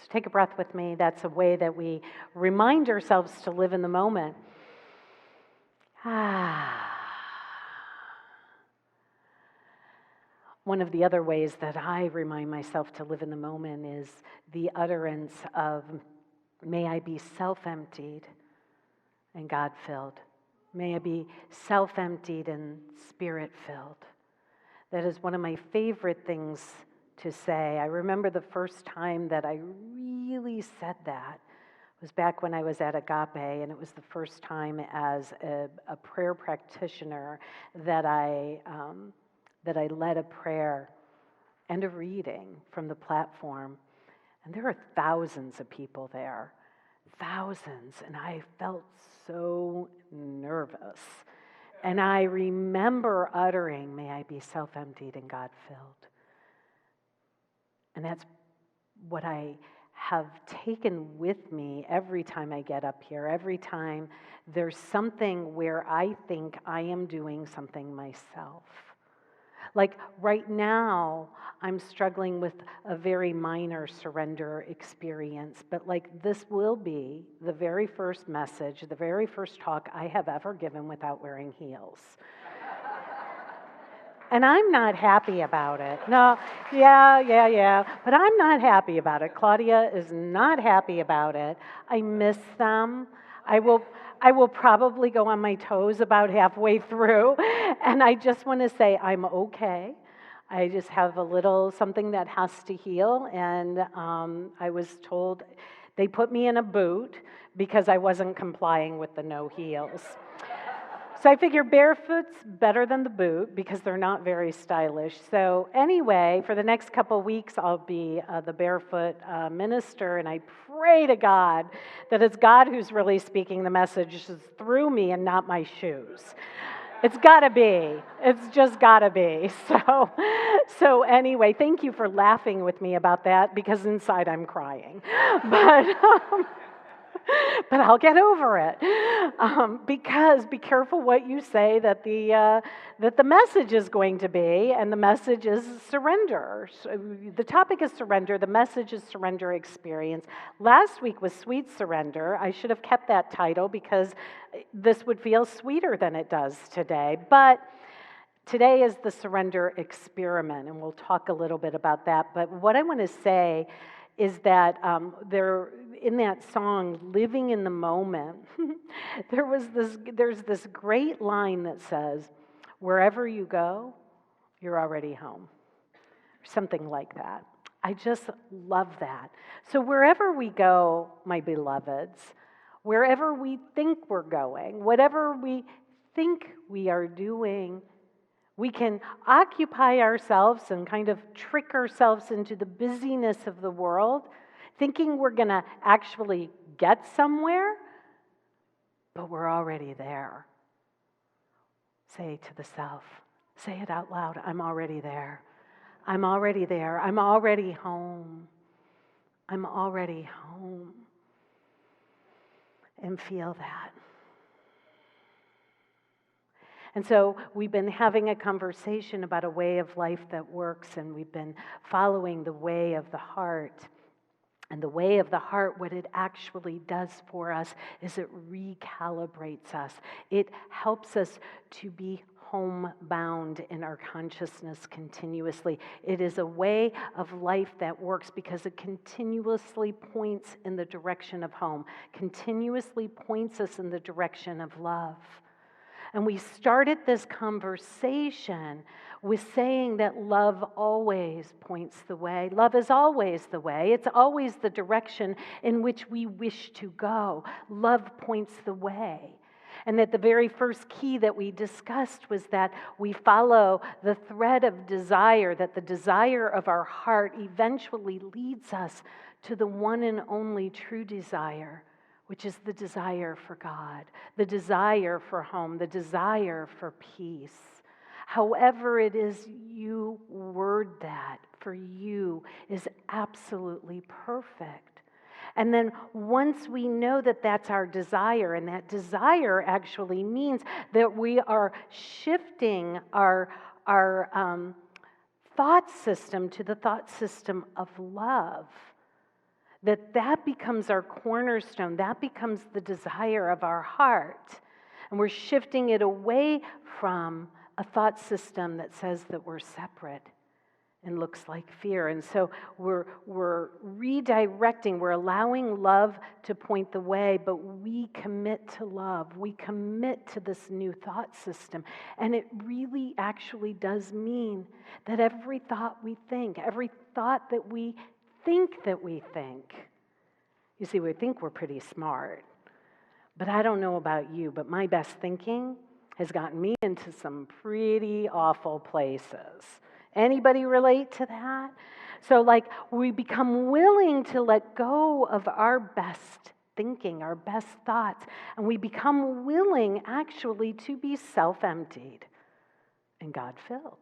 So take a breath with me. That's a way that we remind ourselves to live in the moment. One of the other ways that I remind myself to live in the moment is the utterance of, may I be self-emptied and God-filled. May I be self-emptied and Spirit-filled. That is one of my favorite things to say. I remember the first time that I really said that was back when I was at Agape, and it was the first time as a prayer practitioner that I led a prayer and a reading from the platform. And there are thousands of people there, thousands, and I felt so nervous. And I remember uttering, may I be self-emptied and God-filled. And that's what I have taken with me every time I get up here, every time there's something where I think I am doing something myself. Like right now, I'm struggling with a very minor surrender experience, but like this will be the very first message, the very first talk I have ever given without wearing heels. And I'm not happy about it. No, yeah. But I'm not happy about it. Claudia is not happy about it. I miss them. I will probably go on my toes about halfway through. And I just want to say I'm okay. I just have a little something that has to heal. And I was told they put me in a boot because I wasn't complying with the no heels. So I figure barefoot's better than the boot because they're not very stylish. So anyway, for the next couple weeks, I'll be the barefoot minister, and I pray to God that it's God who's really speaking the message through me and not my shoes. It's gotta be. It's just gotta be. So anyway, thank you for laughing with me about that because inside I'm crying. But I'll get over it. Because be careful what you say that the message is going to be, and the message is surrender. So the topic is surrender. The message is surrender experience. Last week was sweet surrender. I should have kept that title because this would feel sweeter than it does today. But today is the surrender experiment, and we'll talk a little bit about that. But what I want to say is that in that song, Living in the Moment, there's this great line that says, wherever you go, you're already home. Or something like that. I just love that. So wherever we go, my beloveds, wherever we think we're going, whatever we think we are doing, we can occupy ourselves and kind of trick ourselves into the busyness of the world, thinking we're going to actually get somewhere, but we're already there. Say to the self, say it out loud, I'm already there. I'm already there. I'm already home. I'm already home. And feel that. And so we've been having a conversation about a way of life that works, and we've been following the way of the heart. And the way of the heart, what it actually does for us is it recalibrates us. It helps us to be homebound in our consciousness continuously. It is a way of life that works because it continuously points in the direction of home, continuously points us in the direction of love. And we started this conversation with saying that love always points the way. Love is always the way. It's always the direction in which we wish to go. Love points the way. And that the very first key that we discussed was that we follow the thread of desire, that the desire of our heart eventually leads us to the one and only true desire, which is the desire for God, the desire for home, the desire for peace. However it is you word that for you is absolutely perfect. And then once we know that that's our desire, and that desire actually means that we are shifting our thought system to the thought system of love, that becomes our cornerstone, that becomes the desire of our heart. And we're shifting it away from a thought system that says that we're separate and looks like fear. And so we're redirecting, we're allowing love to point the way, but we commit to love. We commit to this new thought system. And it really actually does mean that every thought we think, every thought that we think, you see, we think we're pretty smart. But I don't know about you, but my best thinking has gotten me into some pretty awful places. Anybody relate to that? So we become willing to let go of our best thinking, our best thoughts, and we become willing actually to be self-emptied and God-filled.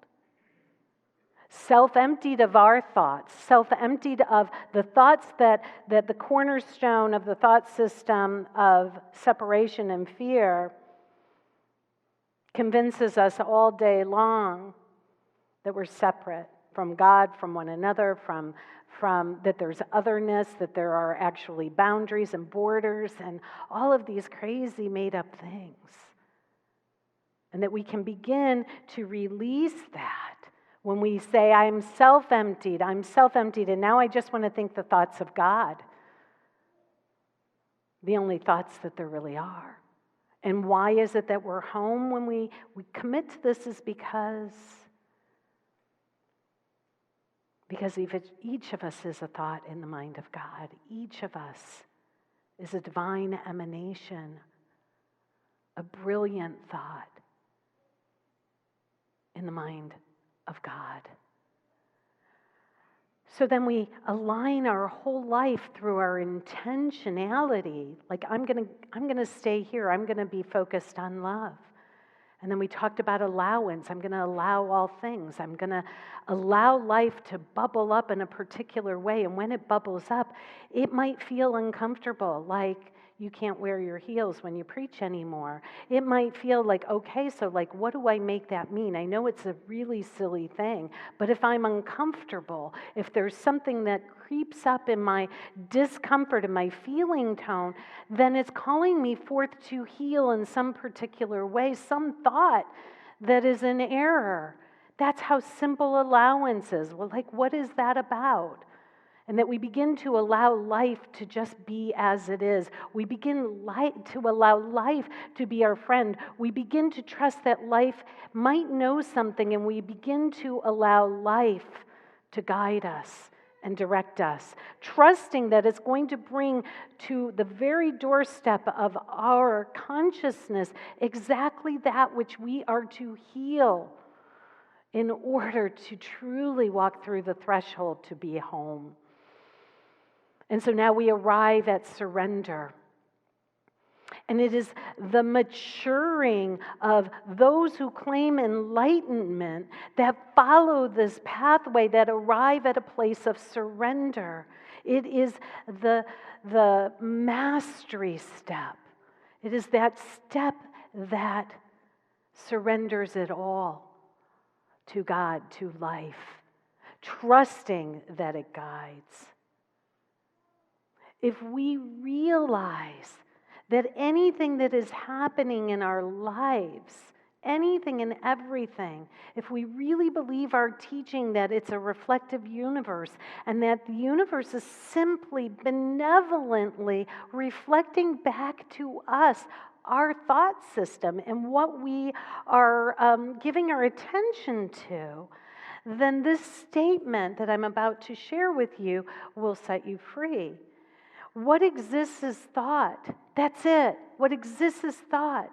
Self-emptied of our thoughts, self-emptied of the thoughts that the cornerstone of the thought system of separation and fear convinces us all day long that we're separate from God, from one another, from that there's otherness, that there are actually boundaries and borders and all of these crazy made-up things. And that we can begin to release that when we say, I'm self-emptied, and now I just want to think the thoughts of God. The only thoughts that there really are. And why is it that we're home when we commit to this is because each of us is a thought in the mind of God. Each of us is a divine emanation, a brilliant thought in the mind of God. So then we align our whole life through our intentionality. Like I'm gonna stay here. I'm gonna be focused on love. And then we talked about allowance. I'm gonna allow all things. I'm gonna allow life to bubble up in a particular way. And when it bubbles up, it might feel uncomfortable, like you can't wear your heels when you preach anymore. It might feel like, okay, so what do I make that mean? I know it's a really silly thing, but if I'm uncomfortable, if there's something that creeps up in my discomfort, in my feeling tone, then it's calling me forth to heal in some particular way, some thought that is in error. That's how simple allowance is. Well, what is that about? And that we begin to allow life to just be as it is. We begin to allow life to be our friend. We begin to trust that life might know something, and we begin to allow life to guide us and direct us, trusting that it's going to bring to the very doorstep of our consciousness exactly that which we are to heal in order to truly walk through the threshold to be home. And so now we arrive at surrender. And it is the maturing of those who claim enlightenment that follow this pathway, that arrive at a place of surrender. It is the mastery step. It is that step that surrenders it all to God, to life, trusting that it guides. If we realize that anything that is happening in our lives, anything and everything, if we really believe our teaching that it's a reflective universe and that the universe is simply benevolently reflecting back to us our thought system and what we are giving our attention to, then this statement that I'm about to share with you will set you free. What exists is thought. That's it. What exists is thought.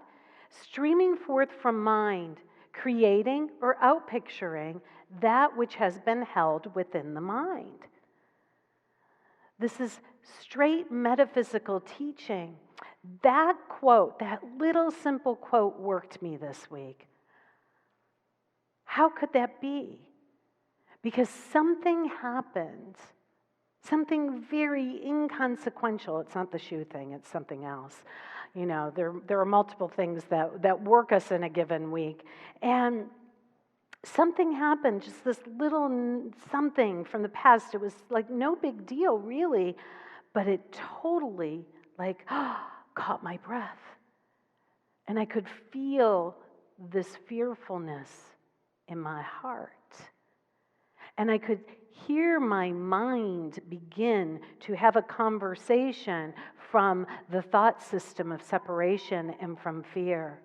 Streaming forth from mind, creating or outpicturing that which has been held within the mind. This is straight metaphysical teaching. That quote, that little simple quote worked me this week. How could that be? Because something happened. Something very inconsequential. It's not the shoe thing, it's something else. There are multiple things that work us in a given week. And something happened, just this little something from the past. It was no big deal, really. But it totally caught my breath. And I could feel this fearfulness in my heart. And I could hear my mind begin to have a conversation from the thought system of separation and from fear.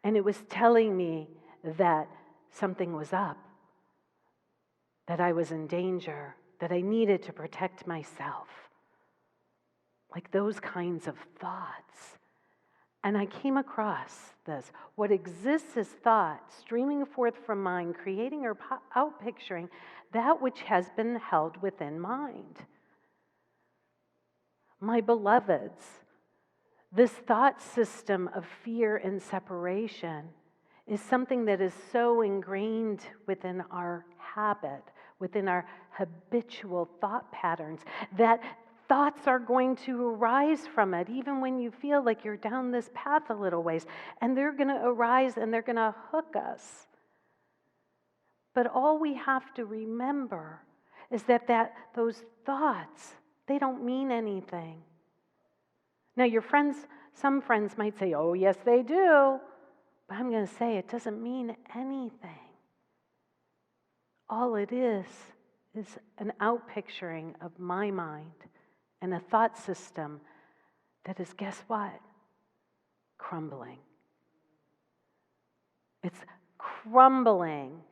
And it was telling me that something was up, that I was in danger, that I needed to protect myself. Like those kinds of thoughts. And I came across this. What exists is thought, streaming forth from mind, creating or outpicturing that which has been held within mind. My beloveds, this thought system of fear and separation is something that is so ingrained within our habit, within our habitual thought patterns, that thoughts are going to arise from it, even when you feel like you're down this path a little ways. And they're going to arise and they're going to hook us. But all we have to remember is that those thoughts, they don't mean anything. Now, your friends, some friends might say, oh, yes, they do. But I'm going to say it doesn't mean anything. All it is an outpicturing of my mind and a thought system that is, guess what? Crumbling. It's crumbling.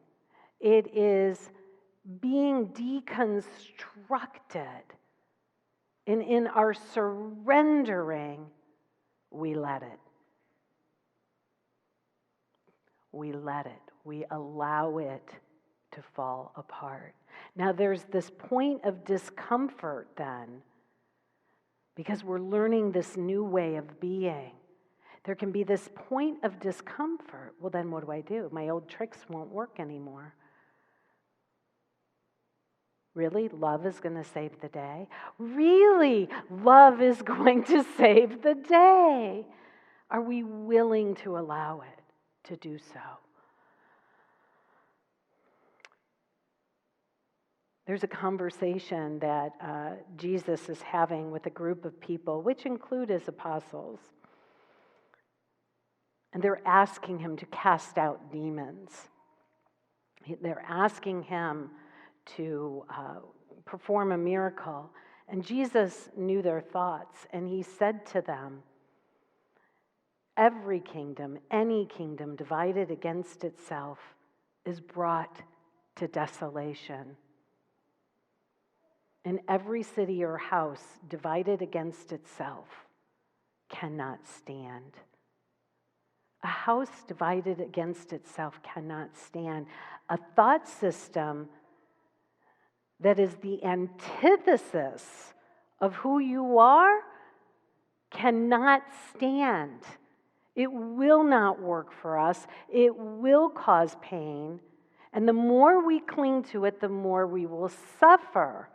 It is being deconstructed. And in our surrendering, we let it. We let it. We allow it to fall apart. Now there's this point of discomfort then, because we're learning this new way of being. There can be this point of discomfort. Well, then what do? My old tricks won't work anymore. Really? Love is going to save the day? Really? Love is going to save the day? Are we willing to allow it to do so? There's a conversation that Jesus is having with a group of people, which include his apostles. And they're asking him to cast out demons. They're asking him to perform a miracle. And Jesus knew their thoughts, and he said to them, every kingdom, any kingdom divided against itself is brought to desolation. And every city or house divided against itself cannot stand. A house divided against itself cannot stand. A thought system that is the antithesis of who you are cannot stand. It will not work for us. It will cause pain. And the more we cling to it, the more we will suffer.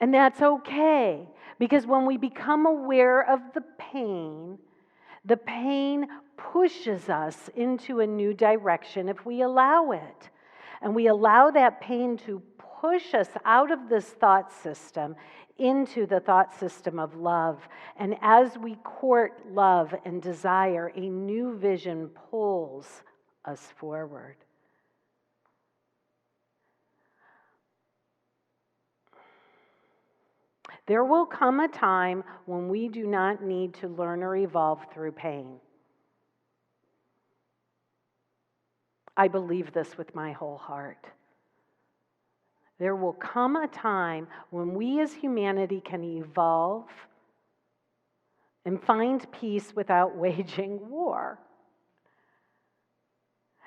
And that's okay, because when we become aware of the pain pushes us into a new direction if we allow it. And we allow that pain to push us out of this thought system into the thought system of love. And as we court love and desire, a new vision pulls us forward. There will come a time when we do not need to learn or evolve through pain. I believe this with my whole heart. There will come a time when we as humanity can evolve and find peace without waging war.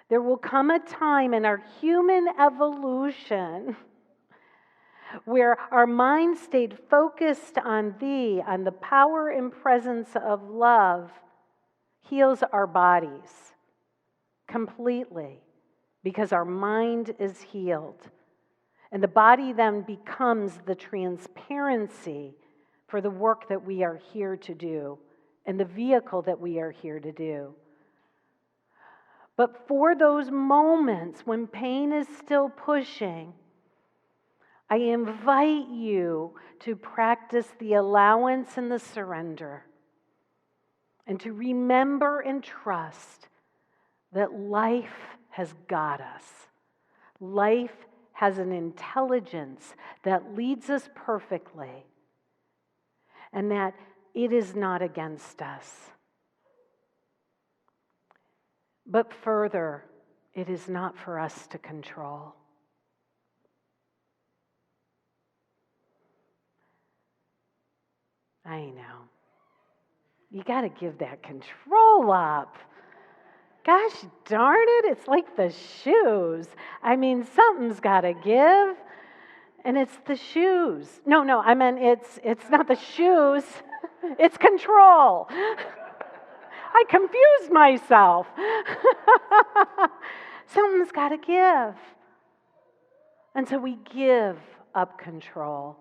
There will come a time in our human evolution where our mind stayed focused on thee, on the power and presence of love, heals our bodies completely because our mind is healed. And the body then becomes the transparency for the work that we are here to do and the vehicle that we are here to do. But for those moments when pain is still pushing, I invite you to practice the allowance and the surrender, and to remember and trust that life has got us. Life has an intelligence that leads us perfectly, and that it is not against us. But further, it is not for us to control. I know. You got to give that control up. Gosh darn it, it's like the shoes. I mean, something's got to give, and it's the shoes. No, I meant it's not the shoes, it's control. I confused myself. Something's got to give. And so we give up control.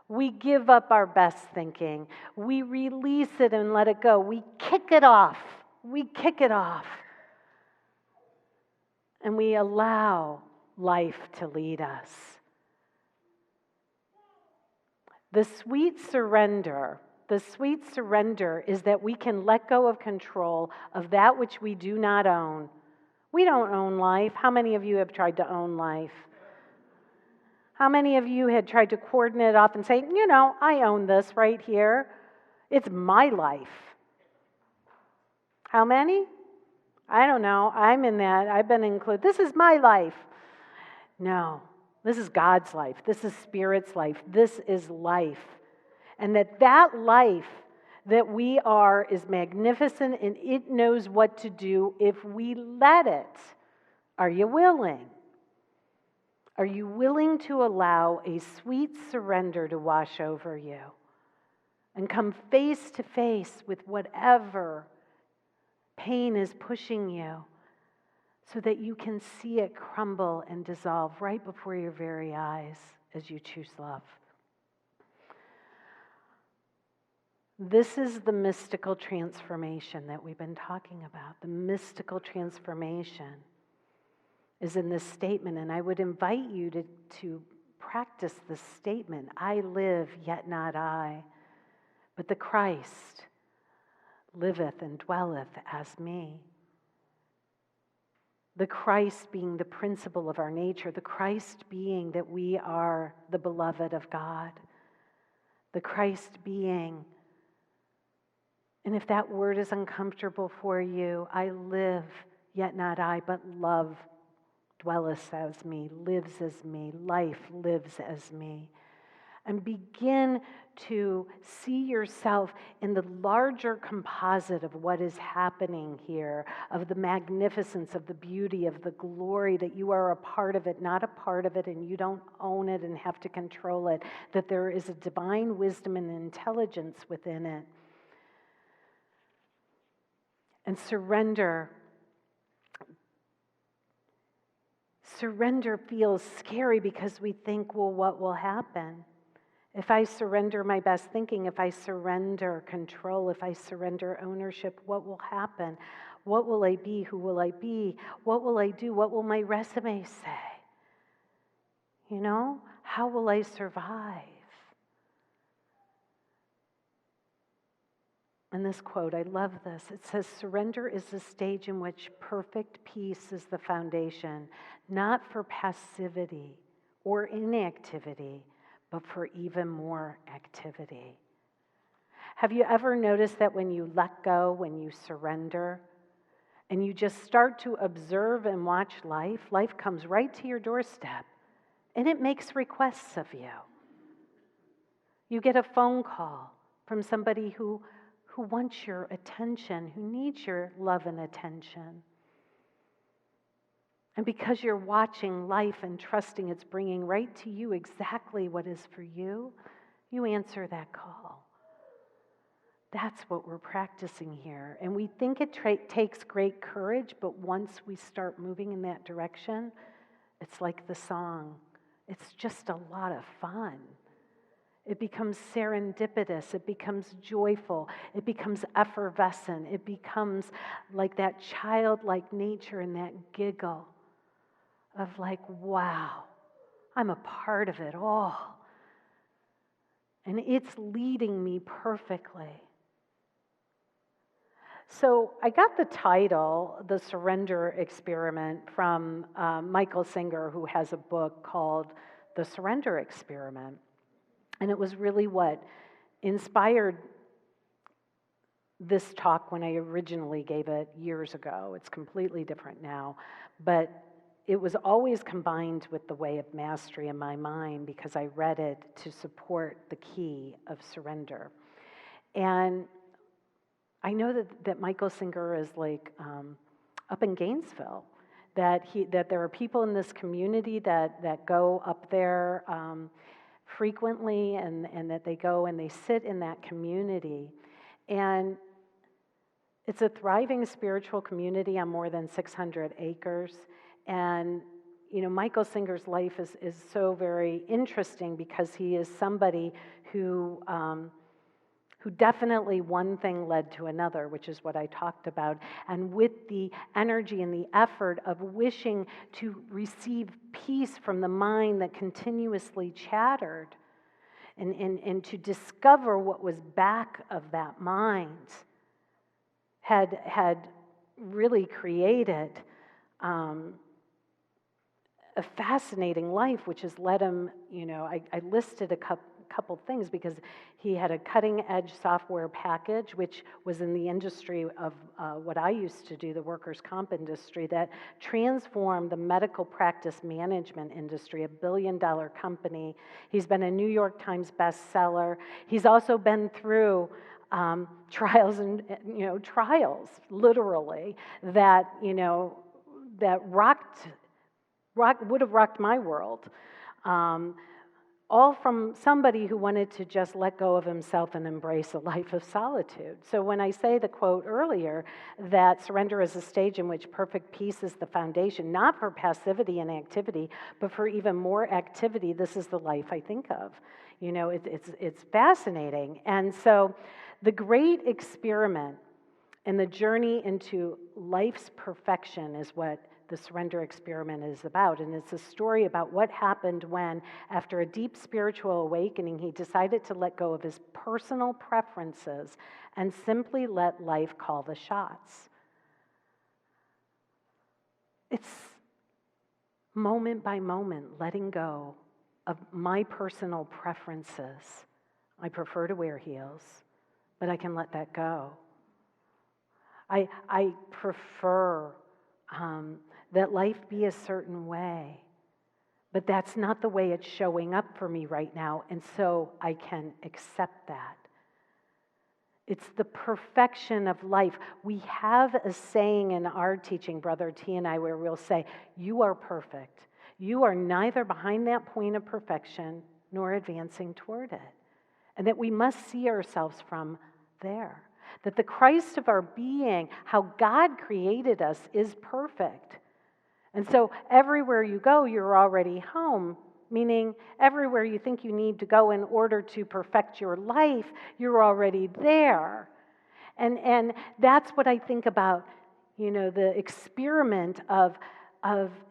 We give up our best thinking. We release it and let it go. We kick it off. And we allow life to lead us. The sweet surrender is that we can let go of control of that which we do not own. We don't own life. How many of you have tried to own life? How many of you had tried to cordon it off and say, I own this right here. It's my life. How many? I don't know. I'm in that. I've been included. This is my life. No, this is God's life. This is Spirit's life. This is life. And that life that we are is magnificent, and it knows what to do if we let it. Are you willing? Are you willing to allow a sweet surrender to wash over you and come face to face with whatever pain is pushing you, so that you can see it crumble and dissolve right before your very eyes as you choose love? This is the mystical transformation that we've been talking about. The mystical transformation is in this statement, and I would invite you to practice this statement. I live, yet not I, but the Christ liveth and dwelleth as me. The Christ being the principle of our nature, the Christ being that we are the beloved of God, the Christ being, and if that word is uncomfortable for you, I live, yet not I, but love dwelleth as me, lives as me, life lives as me. And begin to see yourself in the larger composite of what is happening here, of the magnificence, of the beauty, of the glory, that you are a part of it, not a part of it, and you don't own it and have to control it, that there is a divine wisdom and intelligence within it. And surrender feels scary because we think, well, what will happen? If I surrender my best thinking, if I surrender control, if I surrender ownership, what will happen? What will I be? Who will I be? What will I do? What will my resume say? How will I survive? And this quote, I love this. It says, surrender is the stage in which perfect peace is the foundation, not for passivity or inactivity, but for even more activity. Have you ever noticed that when you let go, when you surrender, and you just start to observe and watch life comes right to your doorstep, and it makes requests of you. You get a phone call from somebody who wants your attention, who needs your love and attention. And because you're watching life and trusting it's bringing right to you exactly what is for you, you answer that call. That's what we're practicing here. And we think it takes great courage, but once we start moving in that direction, it's like the song. It's just a lot of fun. It becomes serendipitous. It becomes joyful. It becomes effervescent. It becomes like that childlike nature and that giggle of like, wow, I'm a part of it all. And it's leading me perfectly. So I got the title, The Surrender Experiment, from Michael Singer, who has a book called The Surrender Experiment. And it was really what inspired this talk when I originally gave it years ago. It's completely different now. But it was always combined with the Way of Mastery in my mind because I read it to support the key of surrender. And I know that Michael Singer is like up in Gainesville, that there are people in this community that go up there frequently, and that they go and they sit in that community. And it's a thriving spiritual community on more than 600 acres. And Michael Singer's life is so very interesting because he is somebody who definitely one thing led to another, which is what I talked about. And with the energy and the effort of wishing to receive peace from the mind that continuously chattered, and to discover what was back of that mind, had really created a fascinating life, which has led him, I listed a couple things because he had a cutting-edge software package, which was in the industry of what I used to do, the workers' comp industry, that transformed the medical practice management industry, a billion-dollar company. He's been a New York Times bestseller. He's also been through trials and trials, literally, that would have rocked my world. All from somebody who wanted to just let go of himself and embrace a life of solitude. So when I say the quote earlier that surrender is a stage in which perfect peace is the foundation, not for passivity and activity, but for even more activity, this is the life I think of. It's fascinating. And so the great experiment and the journey into life's perfection is what the surrender experiment is about. And it's a story about what happened when, after a deep spiritual awakening, he decided to let go of his personal preferences and simply let life call the shots. It's moment by moment letting go of my personal preferences. I prefer to wear heels, but I can let that go. I prefer that life be a certain way, but that's not the way it's showing up for me right now, and so I can accept that. It's the perfection of life. We have a saying in our teaching, Brother T and I, where we'll say, you are perfect. You are neither behind that point of perfection nor advancing toward it. And that we must see ourselves from there. That the Christ of our being, how God created us, is perfect. And so everywhere you go, you're already home, meaning everywhere you think you need to go in order to perfect your life, you're already there. And that's what I think about, the experiment of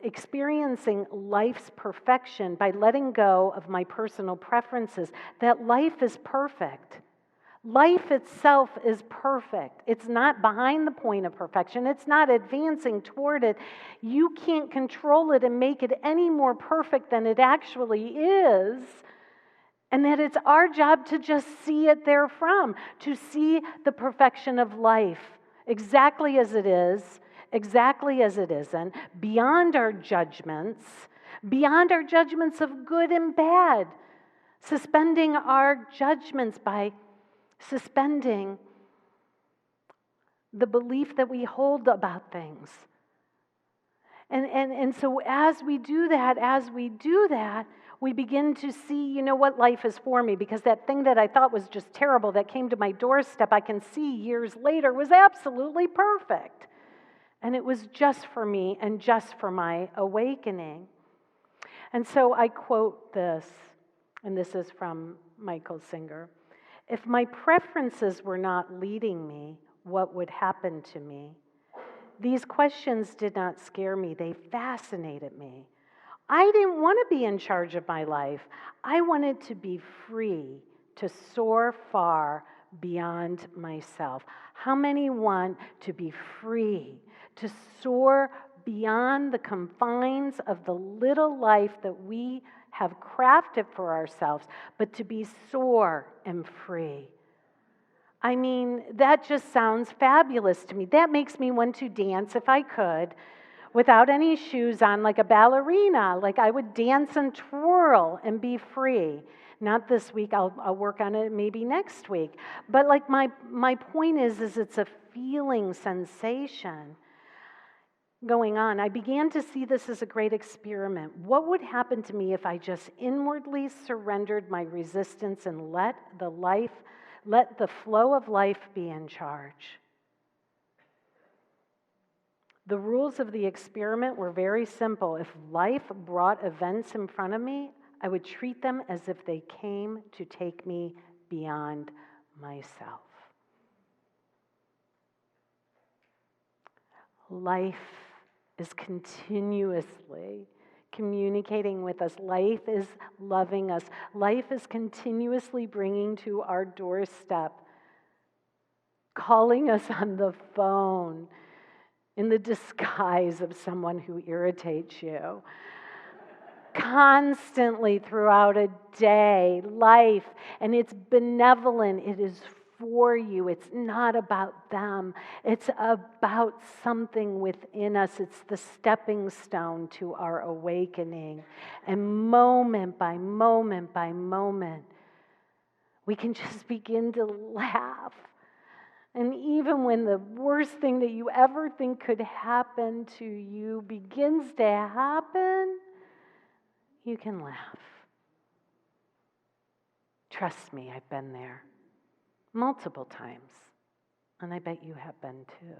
experiencing life's perfection by letting go of my personal preferences, that life is perfect. Life itself is perfect. It's not behind the point of perfection. It's not advancing toward it. You can't control it and make it any more perfect than it actually is. And that it's our job to just see it therefrom, to see the perfection of life exactly as it is, exactly as it isn't, beyond our judgments of good and bad, suspending our judgments by suspending the belief that we hold about things. And so as we do that, we begin to see, what life is for me, because that thing that I thought was just terrible that came to my doorstep, I can see years later was absolutely perfect. And it was just for me and just for my awakening. And so I quote this, and this is from Michael Singer. If my preferences were not leading me, what would happen to me? These questions did not scare me, they fascinated me. I didn't want to be in charge of my life. I wanted to be free, to soar far beyond myself. How many want to be free, to soar beyond the confines of the little life that we have crafted for ourselves, but to be soar and free? I mean, that just sounds fabulous to me. That makes me want to dance if I could without any shoes on, like a ballerina. Like I would dance and twirl and be free. Not this week, I'll work on it maybe next week. But like my point is it's a feeling sensation going on. I began to see this as a great experiment. What would happen to me if I just inwardly surrendered my resistance and let the flow of life be in charge? The rules of the experiment were very simple. If life brought events in front of me, I would treat them as if they came to take me beyond myself. Life is continuously communicating with us. Life is loving us. Life is continuously bringing to our doorstep, calling us on the phone in the disguise of someone who irritates you. Constantly throughout a day, life, and it's benevolent, it is for you. It's not about them. It's about something within us. It's the stepping stone to our awakening. And moment by moment by moment, we can just begin to laugh. And even when the worst thing that you ever think could happen to you begins to happen, you can laugh. Trust me, I've been there multiple times, and I bet you have been too.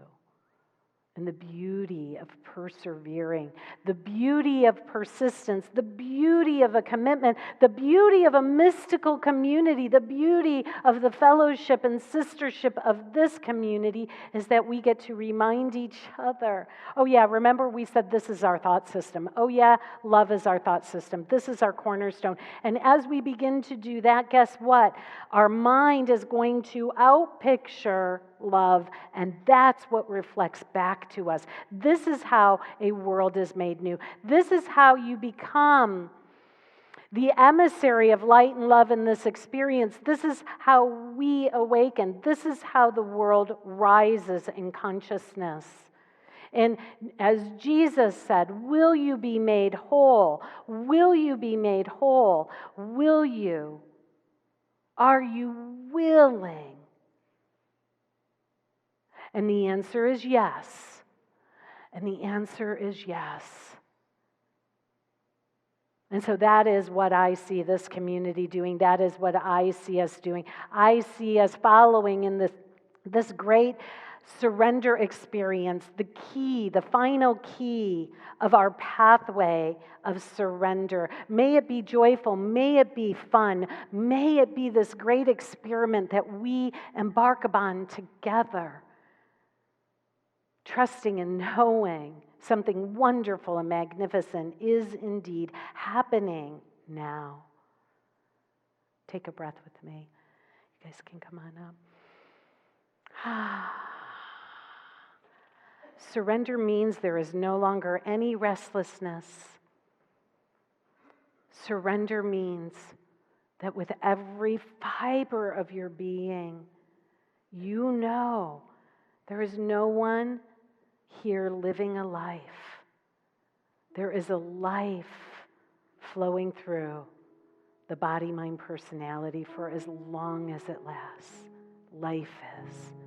And the beauty of persevering, the beauty of persistence, the beauty of a commitment, the beauty of a mystical community, the beauty of the fellowship and sistership of this community is that we get to remind each other. Oh yeah, remember we said this is our thought system. Oh yeah, love is our thought system. This is our cornerstone. And as we begin to do that, guess what? Our mind is going to outpicture love, and that's what reflects back to us. This is how a world is made new. This is how you become the emissary of light and love in this experience. This is how we awaken. This is how the world rises in consciousness. And as Jesus said, will you be made whole? Will you be made whole? Will you? Are you willing? And the answer is yes. And the answer is yes. And so that is what I see this community doing. That is what I see us doing. I see us following in this great surrender experience, the key, the final key of our pathway of surrender. May it be joyful. May it be fun. May it be this great experiment that we embark upon together. Trusting and knowing something wonderful and magnificent is indeed happening now. Take a breath with me. You guys can come on up. Surrender means there is no longer any restlessness. Surrender means that with every fiber of your being, you know there is no one here living a life. There is a life flowing through the body, mind, personality for as long as it lasts. Life is.